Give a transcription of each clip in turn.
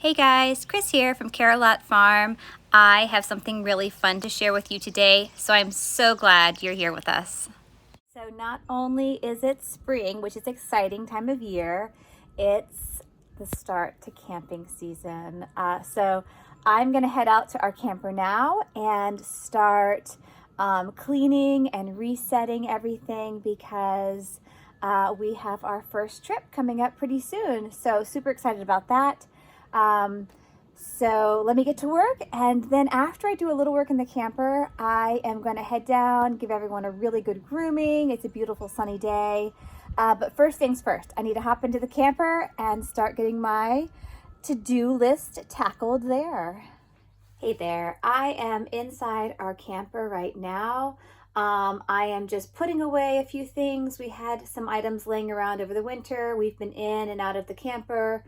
Hey guys, Chris here from Carolot Farm. I have something really fun to share with you today, so I'm so glad you're here with us. So not only is it spring, which is exciting time of year, it's the start to camping season. So I'm gonna head out to our camper now and start cleaning and resetting everything because we have our first trip coming up pretty soon. So super excited about that. So let me get to work, and then after I do a little work in the camper, I am going to head down, give everyone a really good grooming. It's a beautiful sunny day. But first things first, I need to hop into the camper and start getting my to-do list tackled there. Hey there, I am inside our camper right now. I am just putting away a few things. We had some items laying around over the winter. We've been in and out of the camper.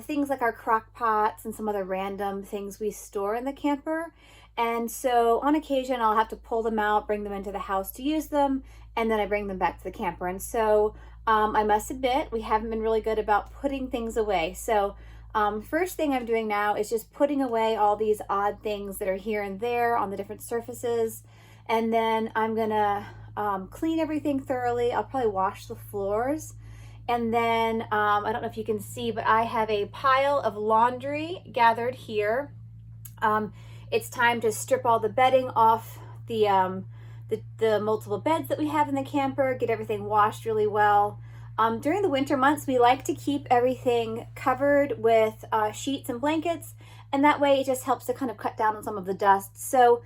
Things like our crock pots and some other random things we store in the camper. And so on occasion, I'll have to pull them out, bring them into the house to use them, and then I bring them back to the camper. And so I must admit, we haven't been really good about putting things away. So first thing I'm doing now is just putting away all these odd things that are here and there on the different surfaces. And then I'm gonna clean everything thoroughly. I'll probably wash the floors. And then, I don't know if you can see, but I have a pile of laundry gathered here. It's time to strip all the bedding off the multiple beds that we have in the camper, get everything washed really well. During the winter months, we like to keep everything covered with sheets and blankets, and that way it just helps to kind of cut down on some of the dust. So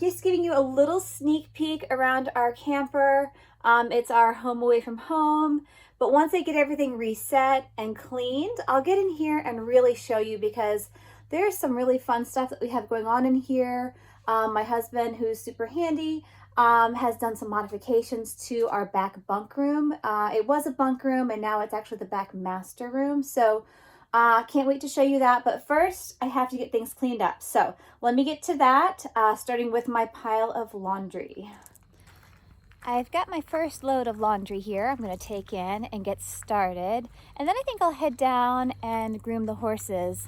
just giving you a little sneak peek around our camper. It's our home away from home. But once I get everything reset and cleaned, I'll get in here and really show you because there's some really fun stuff that we have going on in here. My husband, who's super handy, has done some modifications to our back bunk room. It was a bunk room and now it's actually the back master room. So can't wait to show you that. But first, I have to get things cleaned up. So let me get to that, starting with my pile of laundry. I've got my first load of laundry here I'm going to take in and get started. And then I think I'll head down and groom the horses.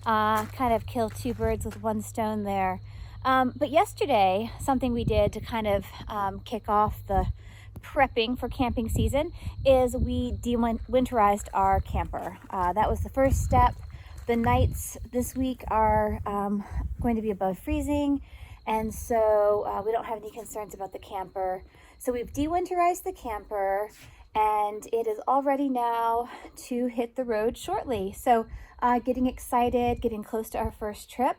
Kind of kill two birds with one stone there. But yesterday, something we did to kind of kick off the prepping for camping season is we de-winterized our camper. That was the first step. The nights this week are going to be above freezing, and so we don't have any concerns about the camper. So we've de-winterized the camper, and it is all ready now to hit the road shortly. So getting excited, getting close to our first trip,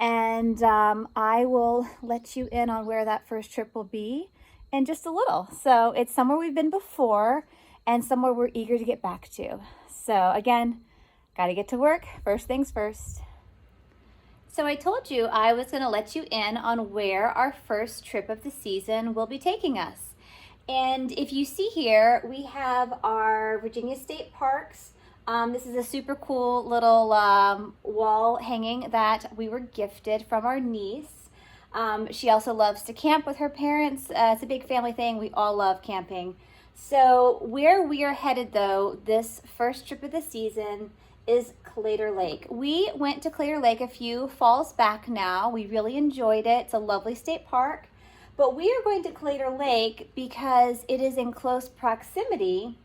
and I will let you in on where that first trip will be in just a little. So it's somewhere we've been before and somewhere we're eager to get back to. So again, got to get to work. First things first. So I told you I was going to let you in on where our first trip of the season will be taking us. And if you see here, we have our Virginia State Parks. This is a super cool little wall hanging that we were gifted from our niece. She also loves to camp with her parents. It's a big family thing. We all love camping. So where we are headed though, this first trip of the season is Claytor Lake. We went to Claytor Lake a few falls back now. We really enjoyed it. It's a lovely state park. But we are going to Claytor Lake because it is in close proximity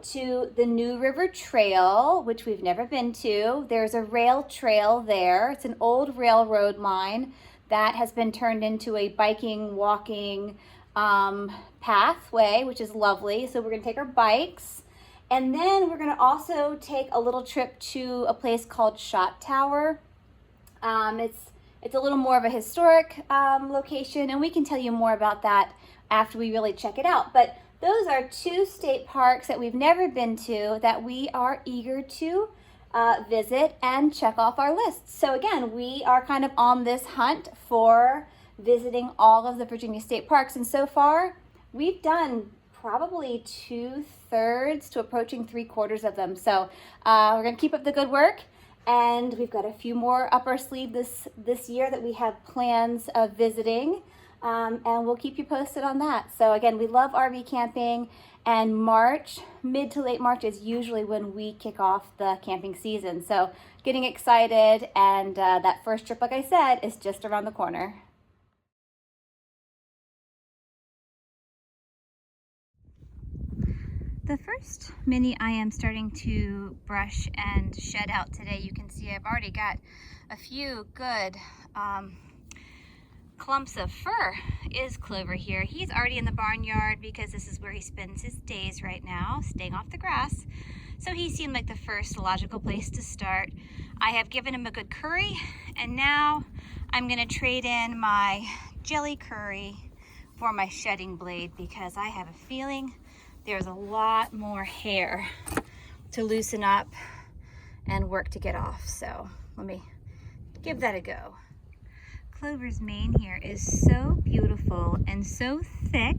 to the New River Trail, which we've never been to. There's a rail trail there. It's an old railroad line that has been turned into a biking, walking pathway, which is lovely. So we're gonna take our bikes. And then we're going to also take a little trip to a place called Shot Tower. It's a little more of a historic location, and we can tell you more about that after we really check it out. But those are two state parks that we've never been to that we are eager to visit and check off our list. So again, we are kind of on this hunt for visiting all of the Virginia state parks, and so far we've done probably 2/3 to approaching 3/4 of them. So we're gonna keep up the good work, and we've got a few more up our sleeve this year that we have plans of visiting. and we'll keep you posted on that. So again, we love RV camping, and March, mid to late March, is usually when we kick off the camping season. So getting excited, and that first trip, like I said, is just around the corner. The first mini I am starting to brush and shed out today, you can see I've already got a few good clumps of fur, is Clover here. He's already in the barnyard because this is where he spends his days right now, staying off the grass. So he seemed like the first logical place to start. I have given him a good curry, and now I'm gonna trade in my jelly curry for my shedding blade because I have a feeling there's a lot more hair to loosen up and work to get off. So let me give that a go. Clover's mane here is so beautiful and so thick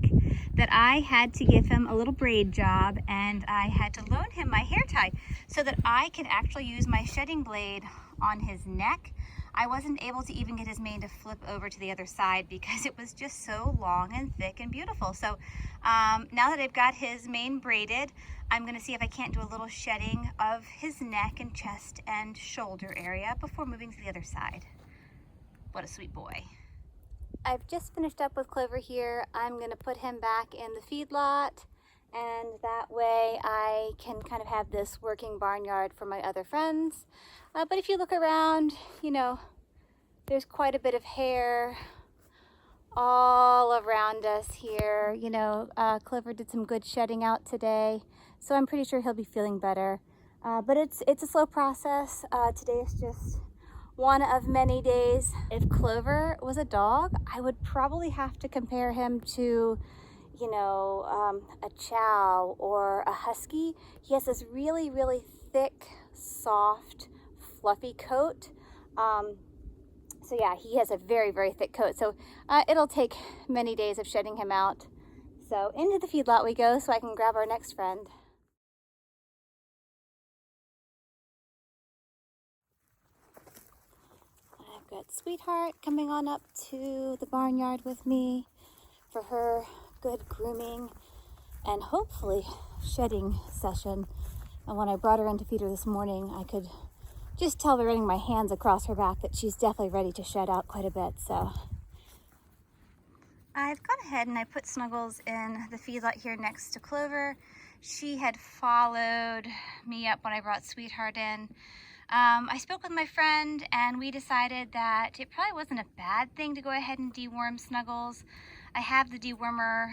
that I had to give him a little braid job, and I had to loan him my hair tie so that I could actually use my shedding blade on his neck. I wasn't able to even get his mane to flip over to the other side because it was just so long and thick and beautiful. So now that I've got his mane braided, I'm gonna see if I can't do a little shedding of his neck and chest and shoulder area before moving to the other side. What a sweet boy. I've just finished up with Clover here. I'm gonna put him back in the feedlot, and that way I can kind of have this working barnyard for my other friends. But if you look around, you know, there's quite a bit of hair all around us here. You know, Clover did some good shedding out today, so I'm pretty sure he'll be feeling better. But it's a slow process. Today is just one of many days. If Clover was a dog, I would probably have to compare him to, you know, a chow or a husky. He has this really, really thick, soft, fluffy coat. So yeah, he has a very, very thick coat. So it'll take many days of shedding him out. So into the feedlot we go so I can grab our next friend. I've got Sweetheart coming on up to the barnyard with me for her good grooming and hopefully shedding session. And when I brought her in to feed her this morning, I could just tell by running my hands across her back that she's definitely ready to shed out quite a bit. So I've gone ahead and I put Snuggles in the feedlot here next to Clover. She had followed me up when I brought Sweetheart in. I spoke with my friend and we decided that it probably wasn't a bad thing to go ahead and deworm Snuggles. I have the dewormer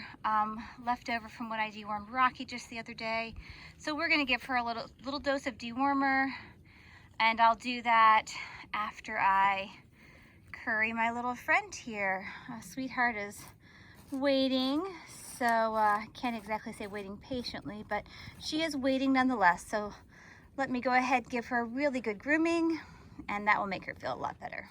left over from when I dewormed Rocky just the other day. So we're gonna give her a little dose of dewormer, and I'll do that after I curry my little friend here. Sweetheart is waiting, so can't exactly say waiting patiently, but she is waiting nonetheless. So let me go ahead, give her a really good grooming, and that will make her feel a lot better.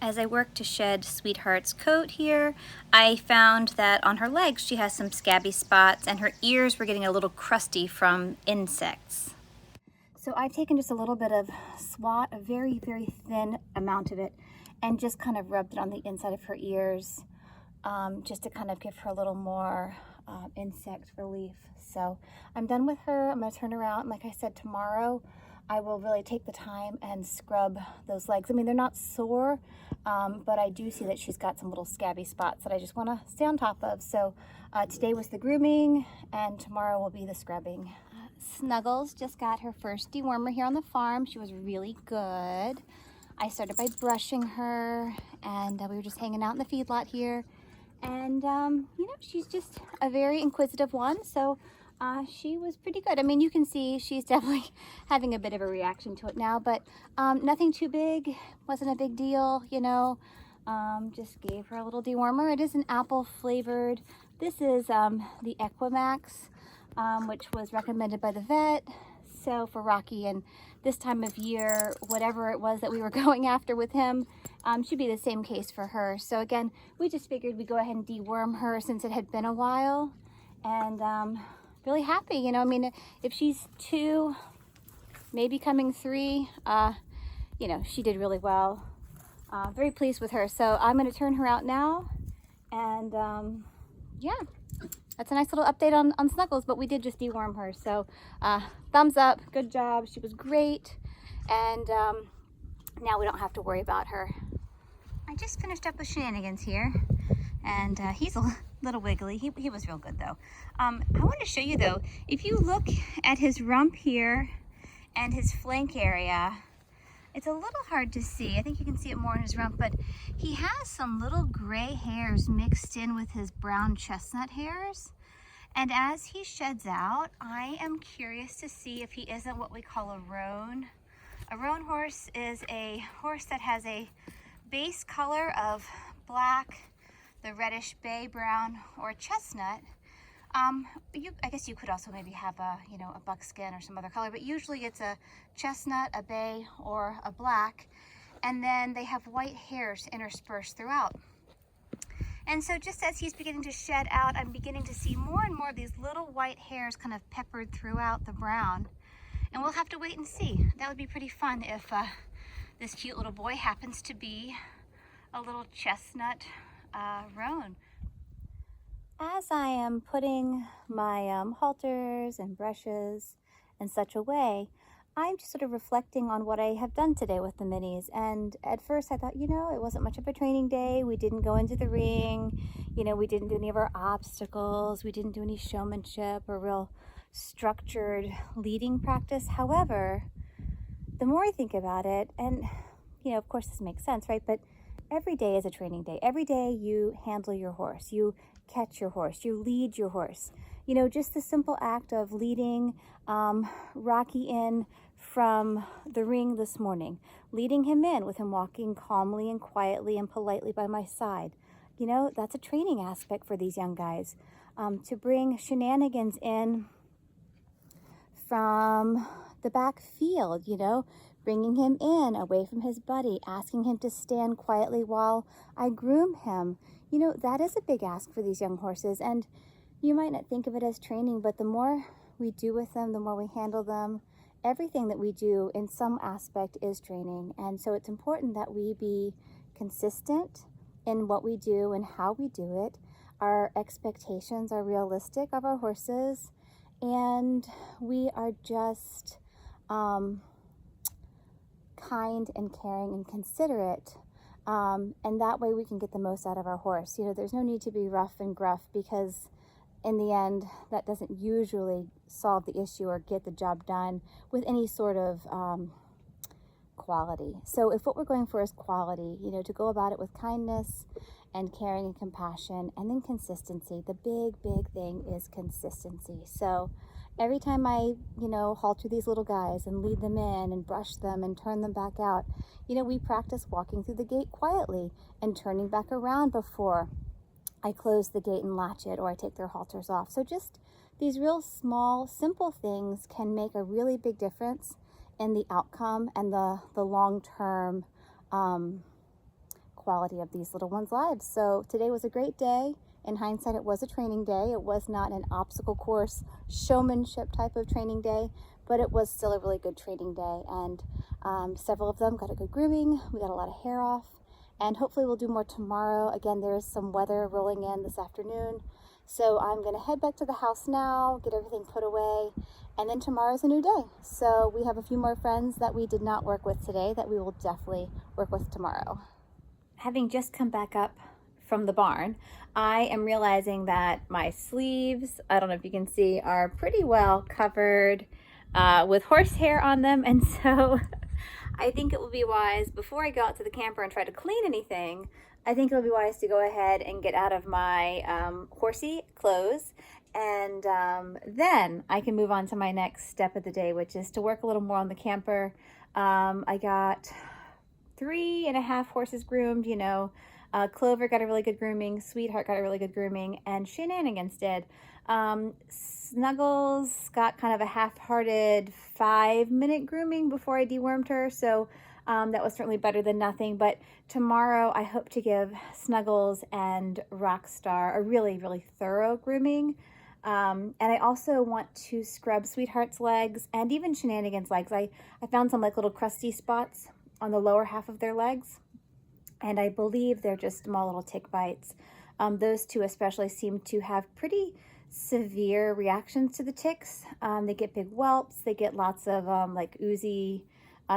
As I work to shed Sweetheart's coat here, I found that on her legs she has some scabby spots, and her ears were getting a little crusty from insects. So I've taken just a little bit of swat, a very, very thin amount of it, and just kind of rubbed it on the inside of her ears, just to kind of give her a little more insect relief. So I'm done with her. I'm gonna turn her out. And like I said, tomorrow I will really take the time and scrub those legs. I mean, they're not sore, but I do see that she's got some little scabby spots that I just wanna stay on top of. So today was the grooming, and tomorrow will be the scrubbing. Snuggles just got her first dewormer here on the farm. She was really good. I started by brushing her, and we were just hanging out in the feedlot here. And, you know, she's just a very inquisitive one, so she was pretty good. I mean, you can see she's definitely having a bit of a reaction to it now, but nothing too big, wasn't a big deal, you know. Just gave her a little dewormer. It is an apple flavored. This is the Equimax, which was recommended by the vet. So for Rocky, and this time of year, whatever it was that we were going after with him, should be the same case for her. So again, we just figured we'd go ahead and deworm her since it had been a while, and really happy, you know. I mean, if she's 2, maybe coming 3, you know, she did really well. Very pleased with her. So I'm going to turn her out now And yeah, that's a nice little update on Snuggles, but we did just deworm her. So thumbs up, good job. She was great. And now we don't have to worry about her. I just finished up with Shenanigans here, and he's a little wiggly. He was real good though. I want to show you though, if you look at his rump here and his flank area, it's a little hard to see. I think you can see it more in his rump, but he has some little gray hairs mixed in with his brown chestnut hairs. And as he sheds out, I am curious to see if he isn't what we call a roan. A roan horse is a horse that has a base color of black, the reddish bay brown, or chestnut. I guess you could also maybe have a buckskin or some other color, but usually it's a chestnut, a bay, or a black, and then they have white hairs interspersed throughout. And so just as he's beginning to shed out, I'm beginning to see more and more of these little white hairs kind of peppered throughout the brown. And we'll have to wait and see. That would be pretty fun if this cute little boy happens to be a little chestnut roan. As I am putting my halters and brushes and such away, I'm just sort of reflecting on what I have done today with the minis. And at first I thought, it wasn't much of a training day. We didn't go into the ring. We didn't do any of our obstacles. We didn't do any showmanship or real structured leading practice. However, the more I think about it, and, of course this makes sense, right? But every day is a training day. Every day you handle your horse. You catch your horse. You lead your horse. Just the simple act of leading Rocky in from the ring this morning, leading him in with him walking calmly and quietly and politely by my side. That's a training aspect for these young guys. To bring Shenanigans in from the back field, bringing him in away from his buddy, asking him to stand quietly while I groom him. That is a big ask for these young horses, and you might not think of it as training, but the more we do with them, the more we handle them, everything that we do in some aspect is training. And so it's important that we be consistent in what we do and how we do it. Our expectations are realistic of our horses, and we are just kind and caring and considerate, and that way we can get the most out of our horse. There's no need to be rough and gruff, because in the end that doesn't usually solve the issue or get the job done with any sort of quality. So if what we're going for is quality, to go about it with kindness and caring and compassion, and then consistency. The big thing is consistency. So every time I, halter these little guys and lead them in and brush them and turn them back out, we practice walking through the gate quietly and turning back around before I close the gate and latch it, or I take their halters off. So just these real small, simple things can make a really big difference in the outcome and the long-term quality of these little ones' lives. So today was a great day. In hindsight, it was a training day. It was not an obstacle course, showmanship type of training day, but it was still a really good training day. And several of them got a good grooming. We got a lot of hair off, and hopefully we'll do more tomorrow. Again, there is some weather rolling in this afternoon. So I'm gonna head back to the house now, get everything put away, and then tomorrow's a new day. So we have a few more friends that we did not work with today that we will definitely work with tomorrow. Having just come back up from the barn, I am realizing that my sleeves, I don't know if you can see, are pretty well covered with horsehair on them. And so I think it will be wise, before I go out to the camper and try to clean anything, I think it will be wise to go ahead and get out of my horsey clothes, and then I can move on to my next step of the day, which is to work a little more on the camper. I got 3.5 horses groomed. Clover got a really good grooming, Sweetheart got a really good grooming, and Shenanigans did. Snuggles got kind of a half-hearted 5-minute grooming before I dewormed her, so that was certainly better than nothing. But tomorrow I hope to give Snuggles and Rockstar a really thorough grooming. And I also want to scrub Sweetheart's legs and even Shenanigans' legs. I found some little crusty spots on the lower half of their legs, and I believe they're just small little tick bites. Those two especially seem to have pretty severe reactions to the ticks. They get big whelps, they get lots of like oozy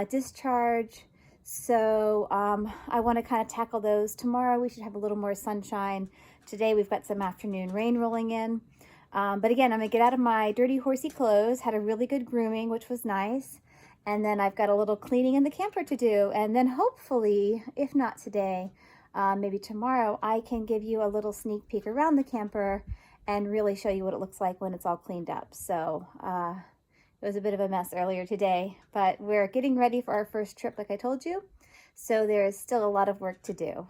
discharge. So I want to kind of tackle those tomorrow. We should have a little more sunshine. Today we've got some afternoon rain rolling in. But again, I'm gonna get out of my dirty horsey clothes, had a really good grooming, which was nice. And then I've got a little cleaning in the camper to do. And then hopefully, if not today, maybe tomorrow, I can give you a little sneak peek around the camper and really show you what it looks like when it's all cleaned up. So it was a bit of a mess earlier today, but we're getting ready for our first trip, like I told you. So there is still a lot of work to do.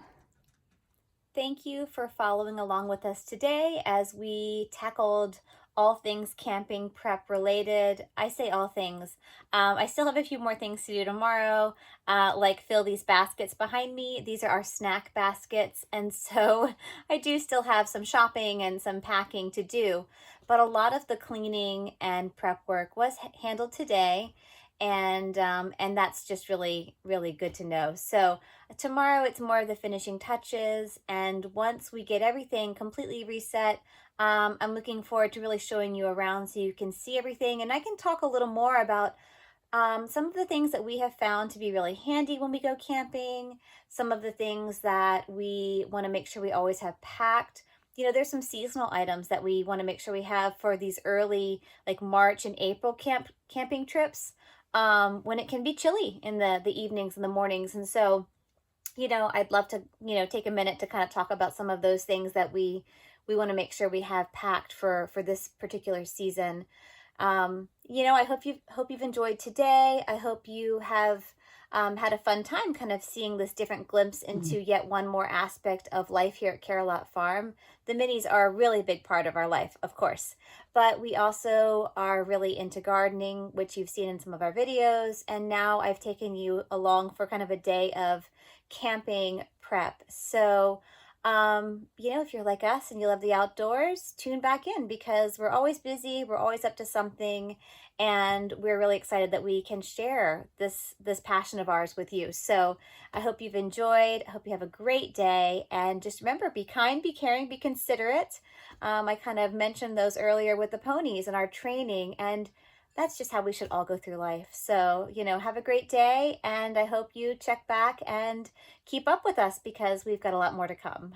Thank you for following along with us today as we tackled all things camping prep related. I say all things. I still have a few more things to do tomorrow, like fill these baskets behind me. These are our snack baskets, and so I do still have some shopping and some packing to do, but a lot of the cleaning and prep work was handled today, and that's just really, really good to know. So tomorrow it's more of the finishing touches, and once we get everything completely reset, I'm looking forward to really showing you around so you can see everything, and I can talk a little more about some of the things that we have found to be really handy when we go camping, some of the things that we want to make sure we always have packed. You know, there's some seasonal items that we want to make sure we have for these early, like March and April camping trips, when it can be chilly in the evenings and the mornings. And so, you know, I'd love to, you know, take a minute to kind of talk about some of those things that we want to make sure we have packed for this particular season. You know, I hope you've enjoyed today. I hope you have had a fun time kind of seeing this different glimpse into yet one more aspect of life here at Carolot Farm. The minis are a really big part of our life, of course, but we also are really into gardening, which you've seen in some of our videos. And now I've taken you along for kind of a day of camping prep. So you know, if you're like us and you love the outdoors, tune back in because we're always busy, we're always up to something, and we're really excited that we can share this passion of ours with you. So I hope you've enjoyed. I hope you have a great day, and just remember, be kind, be caring, be considerate. I kind of mentioned those earlier with the ponies and our training, and that's just how we should all go through life. So, you know, have a great day, and I hope you check back and keep up with us because we've got a lot more to come.